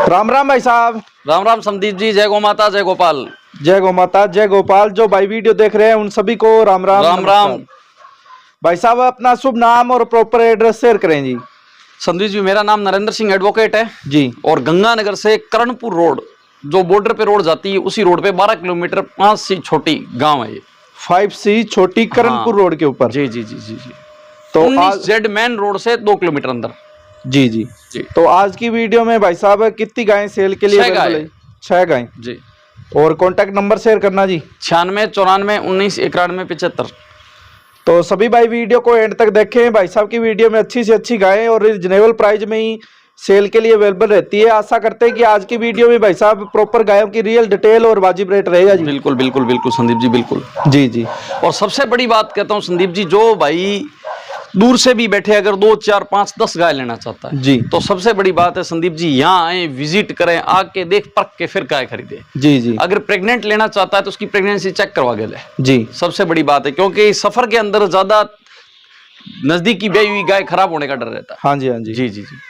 राम राम भाई साहब। राम राम संदीप जी। जय गौ माता जय गोपाल। जय गौ माता जय गोपाल। जो भाई वीडियो देख रहे हैं उन सभी को राम राम राम राम। भाई साहब अपना शुभ नाम और प्रॉपर एड्रेस शेयर करें जी। संदीप जी मेरा नाम नरेंद्र सिंह एडवोकेट है जी। और गंगानगर से करणपुर रोड जो बॉर्डर पे रोड जाती है उसी रोड पे 12 किलोमीटर 5 सी छोटी गांव है ये। 5C छोटी करणपुर रोड के ऊपर। जी जी जी जी जी। तो 19Z मेन रोड से 2 किलोमीटर अंदर। जी जी जी। तो आज की वीडियो में भाई साहब कितनी गायें सेल के लिए 6 गाय। 6 गायें जी। और कॉन्टेक्ट नंबर शेयर करना जी। 96 94 19 91 75। तो सभी भाई वीडियो को एंड तक देखें। भाई साहब की वीडियो में अच्छी से अच्छी गायें और रिजनेबल प्राइस में ही सेल के लिए अवेलेबल रहती है। आशा करते हैं कि आज की वीडियो में भाई साहब प्रॉपर गायों की रियल डिटेल और वाजिब रेट रहेगा जी। बिल्कुल बिल्कुल बिल्कुल संदीप जी बिल्कुल। जी जी। और सबसे बड़ी बात कहता हूँ संदीप जी, जो भाई दूर से भी बैठे अगर 2 4 5 10 गाय लेना चाहता है जी तो सबसे बड़ी बात है संदीप जी, यहाँ आए, विजिट करें, आके देख परख के फिर गाय खरीदे। जी जी। अगर प्रेग्नेंट लेना चाहता है तो उसकी प्रेगनेंसी चेक करवा के ले। जी सबसे बड़ी बात है, क्योंकि सफर के अंदर ज्यादा नजदीकी ब्याई हुई गाय खराब होने का डर रहता है। हाँ जी हाँ जी। जी जी जी।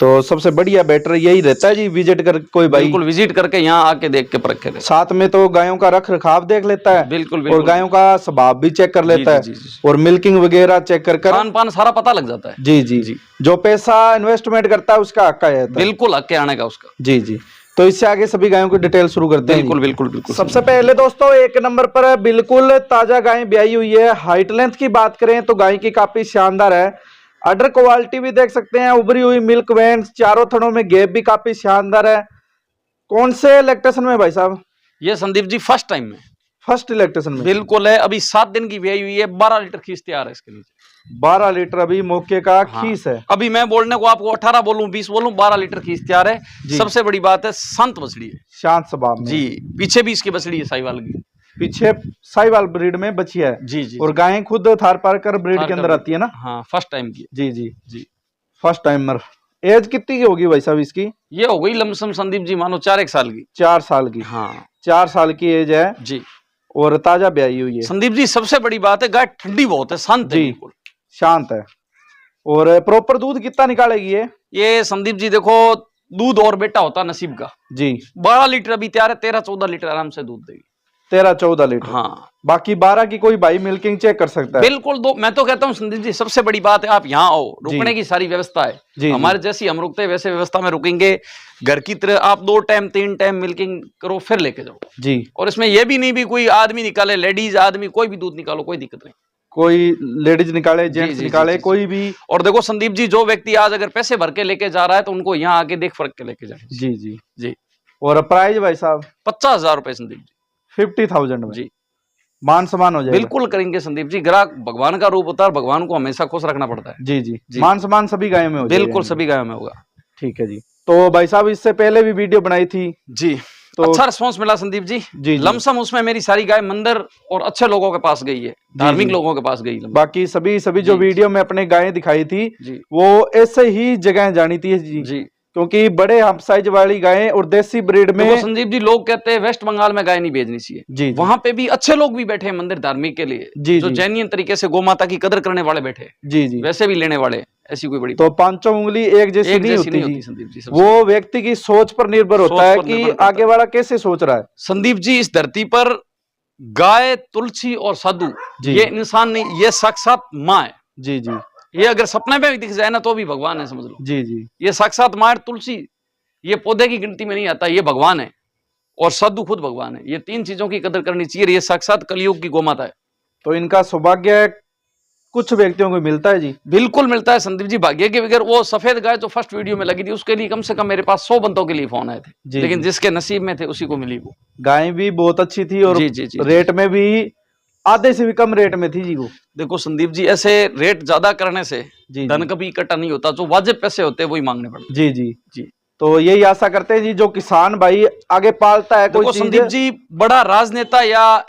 तो सबसे बढ़िया बेटर यही रहता है जी, विजिट कर कोई भाई बिल्कुल विजिट करके यहाँ आके देख के परख के ले। साथ में तो गायों का रख रखाव देख लेता है। बिल्कुल और बिल्कुल। गायों का स्वभाव भी चेक कर लेता है। जी, जी, जी, और मिल्किंग वगैरह चेक कर खान पान सारा पता लग जाता है। जी जी जी। जो पैसा इन्वेस्टमेंट करता है उसका हक है। बिल्कुल हक के आने का उसका। जी जी। तो इससे आगे सभी गायों की डिटेल शुरू करते हैं। बिल्कुल बिल्कुल बिल्कुल। सबसे पहले दोस्तों एक नंबर पर बिल्कुल ताजा गाय ब्याई हुई है। हाइट लेंथ की बात करें तो गाय की काफी शानदार है। अडर क्वालिटी भी देख सकते हैं, उभरी हुई मिल्क वैन, चारों थनों में गैप भी काफी शानदार है। कौन से इलेक्ट्रेशन में भाई साहब? ये संदीप जी फर्स्ट टाइम में। फर्स्ट इलेक्ट्रेशन में बिल्कुल है। अभी 7 दिन की ब्याई हुई है। 12 लीटर खींच तैयार है इसके नीचे। 12 लीटर अभी मौके का खीस है। अभी मैं बोलने को आपको 18 बोलूं 20 बोलूं 12 लीटर खींच तैयार है। सबसे बड़ी बात है संत बछड़ी है, शांत स्वभाव में। जी। पीछे भी इसकी बछड़ी है साहिवाल की। पीछे साहिवाल ब्रीड में बची है। जी जी। और गायें खुद थार पारकर ब्रीड के अंदर आती है ना। हाँ फर्स्ट टाइम की। जी जी जी। First timer. एज कितनी की होगी भाई साहब इसकी? ये हो गई लमसम संदीप जी मानो 4 साल की। 4 साल की। हाँ 4 साल की एज है जी। और ताजा ब्याई हुई है। संदीप जी सबसे बड़ी बात है गाय ठंडी बहुत है, शांत है, बिल्कुल शांत है। और प्रॉपर दूध कितना निकालेगी ये संदीप जी देखो, दूध और बेटा होता नसीब का जी। 12 लीटर अभी तैयार है, 13 14 लीटर आराम से दूध देगी। 13 14 लीटर। हाँ बाकी 12 की कोई भाई मिल्किंग चेक कर सकता है। बिल्कुल। दो मैं तो कहता हूँ संदीप जी सबसे बड़ी बात है आप यहाँ आओ, रुकने की सारी व्यवस्था है। हमारे जैसी हम रुकते वैसे व्यवस्था में रुकेंगे। घर की तरह आप 2 टाइम 3 टाइम मिल्किंग करो फिर लेके जाओ जी। और इसमें यह भी नहीं भी कोई आदमी निकाले, लेडीज आदमी कोई भी दूध निकालो, कोई दिक्कत नहीं। कोई लेडीज निकाले, जेंट्स निकाले, कोई भी। और देखो संदीप जी जो व्यक्ति आज अगर पैसे भर के लेके जा रहा है तो उनको यहाँ आके देख फर्क के लेके जाए। जी जी जी। और प्राइस भाई साहब 50,000 रुपए संदीप जी। 50,000 में जी। मान सम्मान हो जाएगा। बिल्कुल करेंगे संदीप जी। ग्राहक भगवान का रूप होता है, भगवान को हमेशा खुश रखना पड़ता है। जी जी, जी। मान सम्मान सभी गायों में हो जाएगा। बिल्कुल सभी गायों में होगा। ठीक है जी। तो भाई साहब इससे पहले भी वीडियो बनाई थी जी, तो अच्छा रिस्पांस मिला संदीप जी। जी लमसम उसमें मेरी सारी गाय मंदिर और अच्छे लोगों के पास गई है, धार्मिक लोगों के पास गई। बाकी सभी जो वीडियो में अपने गायें दिखाई थी वो ऐसे ही जगह जानी थी जी। क्योंकि बड़े हम साइज वाली गायें और देसी ब्रीड में संदीप जी लोग कहते हैं वेस्ट बंगाल में गाय नहीं भेजनी चाहिए। जी। वहां पे भी अच्छे लोग भी बैठे हैं मंदिर धार्मिक के लिए, जी, जो जेन्युइन तरीके से गौ माता की कदर करने वाले बैठे। जी जी। वैसे भी लेने वाले, ऐसी कोई बड़ी तो 5 उंगली एक जैसी नहीं होती संदीप जी। वो व्यक्ति की सोच पर निर्भर होता है कि आगे वाला कैसे सोच रहा है। संदीप जी इस धरती पर गाय, तुलसी और साधु ये इंसान नहीं, ये साक्षात माँ है। जी जी। ये अगर सपने में भी दिख जाए ना तो भी भगवान है, समझ लो। जी जी। ये साक्षात माँ, तुलसी ये पौधे की गिनती में नहीं आता, ये भगवान है। और साधु खुद भगवान है। ये 3 चीजों की कदर करनी चाहिए। ये साक्षात कलयुग की गोमाता है। तो इनका सौभाग्य कुछ व्यक्तियों को मिलता है जी। बिल्कुल मिलता है संदीप जी। भाग्य के बगैर वो सफेद गाय जो फर्स्ट वीडियो में लगी थी उसके लिए कम से कम मेरे पास 100 बंदों के लिए फोन आए थे, लेकिन जिसके नसीब में थे उसी को मिली वो गाय। भी बहुत अच्छी थी और रेट में भी आधे से भी कम रेट में थी जी वो। देखो संदीप जी ऐसे रेट ज्यादा करने से धन कभी इकट्ठा नहीं होता, जो वाजिब पैसे होते हैं वही मांगने पड़ते। जी जी जी। तो यही आशा करते हैं जी जो किसान भाई आगे पालता है कोई संदीप जी, बड़ा राजनेता या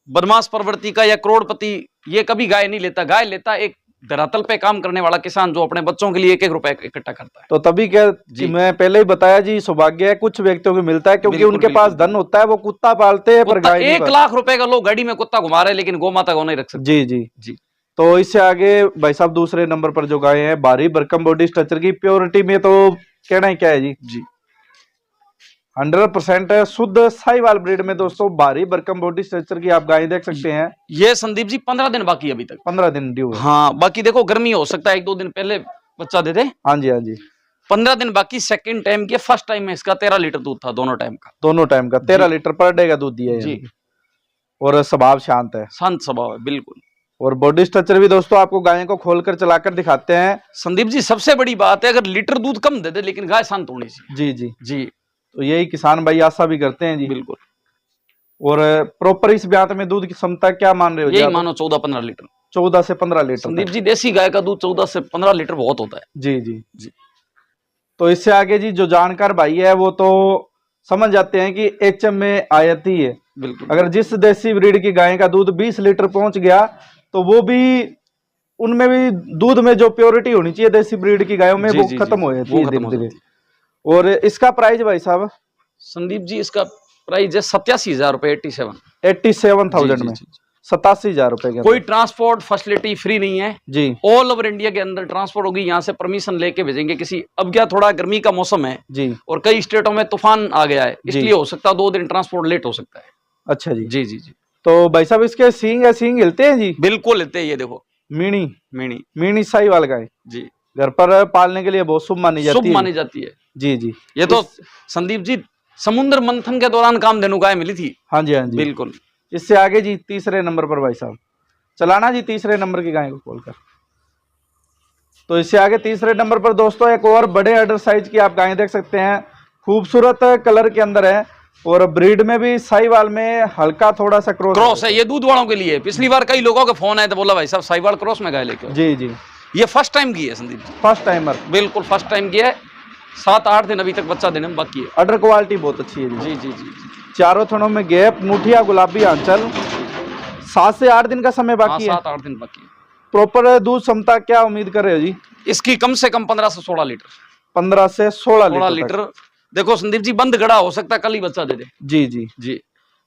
बदमाश प्रवृत्ति का या करोड़पति ये कभी गाय नहीं लेता। गाय लेता एक धरातल पे काम करने वाला किसान जो अपने बच्चों के लिए 1-1 रुपए इकट्ठा करता है। तो तभी क्या मैं पहले ही बताया जी, सौभाग्य कुछ व्यक्तियों को मिलता है क्योंकि उनके पास धन होता है, वो कुत्ता पालते हैं पर गाय 1 लाख रुपए का लोग गाड़ी में कुत्ता घुमा रहे लेकिन गौ माता को नहीं रख सकते। जी जी जी। तो इससे आगे भाई साहब दूसरे नंबर पर जो गाय है भारी भरकम बॉडी स्ट्रक्चर की, प्योरिटी में तो कहना ही क्या है जी। 100% शुद्ध साहिवाल ब्रीड में दोस्तों भारी भरकम बॉडी स्ट्रक्चर की आप गाय देख सकते हैं। ये संदीप जी 15 दिन बाकी है अभी तक। 15 दिन ड्यू है। हाँ, बाकी देखो गर्मी हो सकता है, 1-2 दिन पहले बच्चा दे दे। हाँ जी, हाँ जी। 15 दिन बाकी, सेकंड टाइम के फर्स्ट टाइम में इसका 13 लीटर दूध था दोनों टाइम का। दोनों टाइम का 13 लीटर पर डे का दूध दिया है जी। और स्वभाव शांत है, शांत स्वभाव है बिल्कुल। और बॉडी स्ट्रक्चर भी दोस्तों आपको गाय को खोलकर चलाकर दिखाते हैं। संदीप जी सबसे बड़ी बात है, अगर लीटर दूध कम दे दे लेकिन गाय शांत होनी चाहिए। जी जी जी, तो यही किसान भाई आशा भी करते हैं जी। बिल्कुल। और प्रॉपर इस ब्यात में दूध की क्षमता क्या मान रहे हो? यही मानो 14-15 लीटर। 14 से 15 लीटर संदीप जी देसी गाय का दूध 14 से 15 लीटर बहुत होता है। जी जी जी। तो इससे आगे जी जो जानकार भाई है वो तो समझ जाते हैं कि एचएम में आयती है। बिल्कुल। अगर जिस देसी ब्रीड की गाय का दूध 20 लीटर पहुंच गया तो वो भी, उनमें भी दूध में जो प्योरिटी होनी चाहिए देसी ब्रीड की गायों में, वो खत्म हो जाती है धीरे-धीरे। और इसका प्राइस भाई साहब? संदीप जी इसका प्राइस है 87,000 रुपए। 87,000 में 87,000 रुपए के। कोई ट्रांसपोर्ट फैसिलिटी फ्री नहीं है जी। ऑल ओवर इंडिया के अंदर ट्रांसपोर्ट होगी, यहाँ से परमिशन लेके भेजेंगे किसी। अब क्या थोड़ा गर्मी का मौसम है जी, और कई स्टेटों में तूफान आ गया है, इसलिए हो सकता है 2 दिन ट्रांसपोर्ट लेट हो सकता है। अच्छा जी। जी जी जी। तो भाई साहब इसके सींग हिलते हैं जी? बिल्कुल हिलते हैं, ये देखो मीणी साहिवाल गाय जी, घर पर पालने के लिए बहुत शुभ मानी जाती है। जी जी। ये तो संदीप जी समुद्र मंथन के दौरान कामधेनु गाय मिली थी। हाँ जी, हाँ जी, बिल्कुल। इससे आगे जी तीसरे नंबर पर भाई साहब चलाना जी, तीसरे नंबर की गाय को खोलकर। तो इससे आगे तीसरे नंबर पर दोस्तों एक और बड़े अडर साइज की आप गाय देख सकते हैं, खूबसूरत कलर के अंदर है, और ब्रीड में भी साहिवाल में हल्का थोड़ा सा क्रॉस है। ये दूध वालों के लिए। पिछली बार कई लोगों के फोन आए तो बोला भाई साहब साहिवाल क्रॉस में गाय लेके। जी जी। ये फर्स्ट टाइम की है संदीप जी, फर्स्ट टाइमर। बिल्कुल फर्स्ट टाइम की है। 7-8 दिन अभी तक बच्चा देने में बाकी है। अडर क्वालिटी बहुत अच्छी है जी जी जी। चारों थनों में गैप, मुठिया गुलाबी आंचल। 7 से 8 दिन का समय बाकी है। 7-8 दिन बाकी है। प्रॉपर दूध क्षमता क्या उम्मीद कर रहे हो जी? इसकी कम से कम 15 से 16 लीटर। 15 से 16 लीटर। देखो संदीप जी बंद गड़ा हो सकता है कल ही बच्चा दे दे। जी जी जी।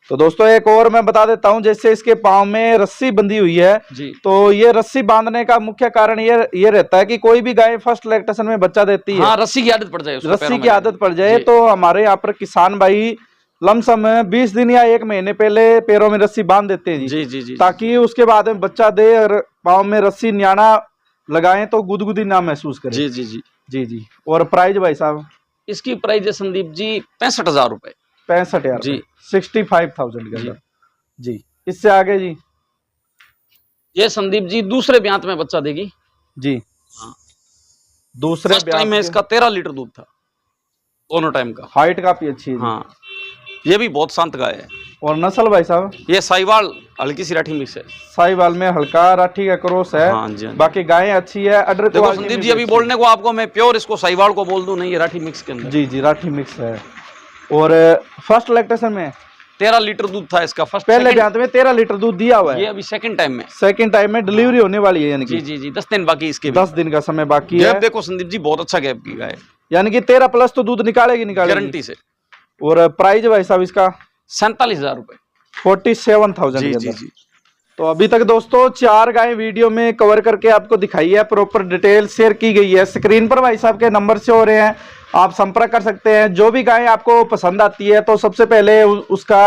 तो दोस्तों एक और मैं बता देता हूं, जैसे इसके पांव में रस्सी बंधी हुई है जी, तो ये रस्सी बांधने का मुख्य कारण ये रहता है कि कोई भी गाय फर्स्ट लैक्टेशन में बच्चा देती है, हाँ, रस्सी की आदत पड़ जाए, रस्सी की आदत पड़ जाए, तो हमारे यहाँ पर किसान भाई लमसम 20 दिन या 1 महीने पहले पैरों में रस्सी बांध देते हैं जी, जी, जी, ताकि उसके बाद में बच्चा दे और पाँव में रस्सी न्याना लगाएं तो गुदगुदी ना महसूस करें। जी जी जी जी जी। और प्राइस भाई साहब? इसकी प्राइस है संदीप जी 65,000 रुपए। 65,000 जी, 65,000 के अंदर जी। इससे आगे जी? ये संदीप जी दूसरे ब्यात में बच्चा देगी जी। हाँ। दूसरे ब्यात में इसका 13 लीटर दूध था दोनों टाइम का। हाइट काफी अच्छी है। हाँ, ये भी बहुत शांत गाय है। और नस्ल भाई साहब? ये साहिवाल हल्की सी राठी मिक्स है। साहिवाल में हल्का राठी का क्रॉस है। हाँ जी, हाँ जी। बाकी गायें अच्छी है। अडर देखो संदीप जी अभी बोलने को आपको मैं प्योर इसको साहिवाल को बोल दूं, नहीं ये राठी मिक्स के अंदर। जी जी, राठी मिक्स है। और फर्स्ट लैक्टेशन में 13 लीटर दूध था इसका। फर्स्ट पहले ब्यात में 13 लीटर दूध दिया हुआ है। ये अभी सेकंड टाइम में डिलीवरी होने वाली है, यानी कि जी जी 10 दिन बाकी इसके। 10 दिन का समय बाकी है। देखो संदीप जी बहुत अच्छा गैप की गाय, यानी कि 13 प्लस तो दूध निकालेगी गारंटी से। और प्राइस भाई साहब इसका? 47,000 रुपए। 47,000 जी जी जी। तो अभी तक दोस्तों 4 गाय वीडियो में कवर करके आपको दिखाई है, प्रॉपर डिटेल शेयर की गई है। स्क्रीन पर भाई साहब के नंबर से हो रहे हैं, आप संपर्क कर सकते हैं। जो भी गाय आपको पसंद आती है तो सबसे पहले उसका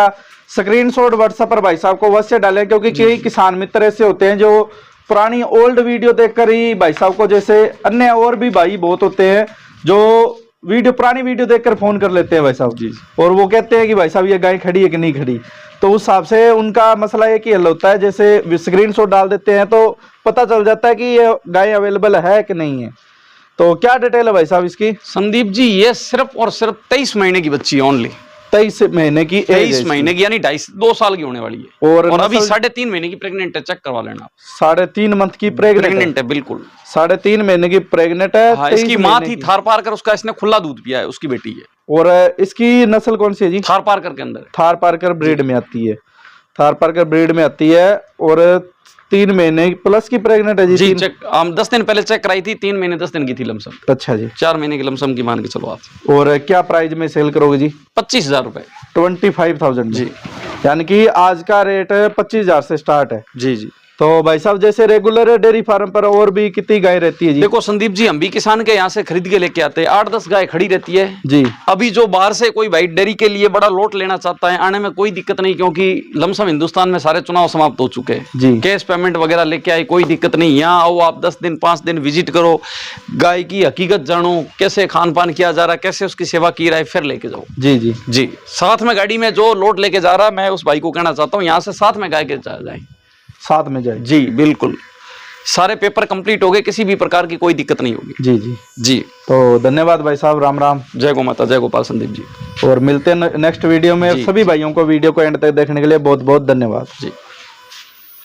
स्क्रीनशॉट व्हाट्सएप पर भाई साहब को अवश्य डालें, क्योंकि कई किसान मित्र ऐसे होते हैं जो पुरानी ओल्ड वीडियो देखकर ही भाई साहब को, जैसे अन्य और भी भाई बहुत होते हैं जो पुरानी वीडियो देखकर फोन कर लेते हैं भाई साहब जी, और वो कहते हैं कि भाई साहब ये गाय खड़ी है कि नहीं खड़ी। तो उस हिसाब से उनका मसला एक ही हल होता है, जैसे स्क्रीनशॉट डाल देते हैं तो पता चल जाता है कि ये गाय अवेलेबल है कि नहीं है। तो क्या डिटेल है भाई साहब इसकी? संदीप जी ये सिर्फ और सिर्फ 23 महीने की बच्ची है, ओनली 23 महीने की, 23 महीने की, यानी 2 साल की होने वाली है। और अभी 3.5 महीने की प्रेग्नेंट है, चेक करवा लेना। 3.5 मंथ की प्रेग्नेंट है, बिल्कुल 3.5 महीने की प्रेग्नेंट है। हाँ, इसकी माँ थी थार पारकर, उसका इसने खुला दूध पिया है, उसकी बेटी है। और इसकी नस्ल कौन सी है जी? थार पारकर के अंदर, थार पारकर ब्रीड में आती है, थार पारकर ब्रीड में आती है। और 3 महीने प्लस की प्रेग्नेंट है जी। चेक हम 10 दिन पहले चेक कराई थी, 3 महीने 10 दिन की थी लमसम। अच्छा जी, 4 महीने की लमसम की मान के चलो आप। और क्या प्राइस में सेल करोगे जी? 25,000 रुपए। 25,000 जी, यानी कि आज का रेट 25,000 से स्टार्ट है। जी जी। तो भाई साहब जैसे रेगुलर डेयरी फार्म पर और भी कितनी गाय रहती है जी? देखो संदीप जी, हम भी किसान के यहाँ से खरीद के लेके आते हैं, 8-10 गाय खड़ी रहती है जी। अभी जो बाहर से कोई भाई डेयरी के लिए बड़ा लोट लेना चाहता है, आने में कोई दिक्कत नहीं, क्योंकि लमसम हिंदुस्तान में सारे चुनाव समाप्त हो चुके हैं जी। कैश पेमेंट वगैरह लेके आए, कोई दिक्कत नहीं। यहाँ आओ आप 10 दिन 5 दिन विजिट करो, गाय की हकीकत जानो, कैसे खान पान किया जा रहा है, कैसे उसकी सेवा की रहा है, फिर लेके जाओ। जी जी जी, साथ में गाड़ी में जो लोट लेके जा रहा है, मैं उस भाई को कहना चाहता हूँ यहाँ से साथ में गाय के जाए, साथ में जाए। जी बिल्कुल, सारे पेपर कंप्लीट हो गए, किसी भी प्रकार की कोई दिक्कत नहीं होगी। जी जी जी। तो धन्यवाद भाई साहब, राम राम, जय गौ माता, जय गोपाल संदीप जी। और मिलते हैं नेक्स्ट वीडियो में। सभी भाइयों को वीडियो को एंड तक देखने के लिए बहुत बहुत धन्यवाद जी।